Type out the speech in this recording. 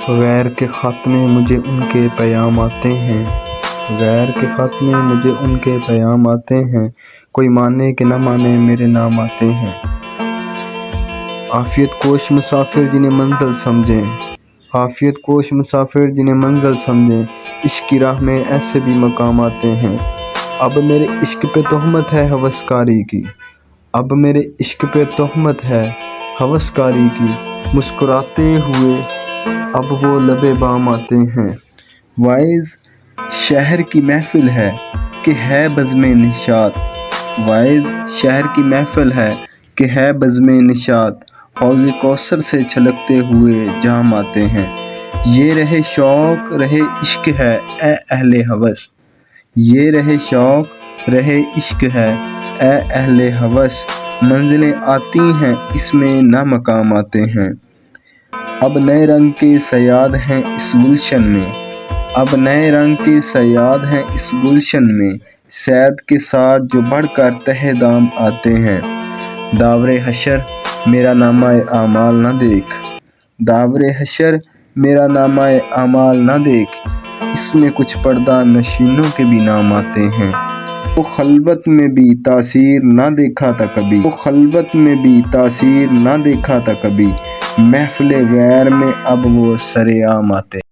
غیر کے خط میں مجھے ان کے پیام آتے ہیں، غیر کے خط میں مجھے ان کے پیام آتے ہیں، کوئی مانے کہ نہ مانے میرے نام آتے ہیں۔ عافیت کوش مسافر جنہیں منزل سمجھیں، عافیت کوش مسافر جنہیں منزل سمجھیں، عشق کی راہ میں ایسے بھی مقام آتے ہیں۔ اب میرے عشق پہ تہمت ہے ہوس کاری کی، اب میرے عشق پہ تہمت ہے ہوس کاری کی، مسکراتے ہوئے اب وہ لبِ بام آتے ہیں۔ وائز شہر کی محفل ہے کہ ہے بزم نشاط، وائز شہر کی محفل ہے کہ ہے بزم نشاط، حوض کوثر سے چھلکتے ہوئے جام آتے ہیں۔ یہ رہے شوق رہے عشق ہے اے اہل ہوس، یہ رہے شوق رہے عشق ہے اے اہل ہوس، منزلیں آتی ہیں اس میں نہ مقام آتے ہیں۔ اب نئے رنگ کے صیاد ہیں اس گلشن میں، اب نئے رنگ کے صیاد ہیں اس گلشن میں، صید کے ساتھ جو بڑھ کر تہ دام آتے ہیں۔ داور حشر میرا نامہ اعمال نہ دیکھ، داور حشر میرا نامہ اعمال نہ دیکھ، اس میں کچھ پردہ نشینوں کے بھی نام آتے ہیں۔ وہ خلوت میں بھی تاثیر نہ دیکھا تھا کبھی، وہ خلوت میں بھی تاثیر نہ دیکھا تھا کبھی، محفل غیر میں اب وہ سرعام آتے ہیں۔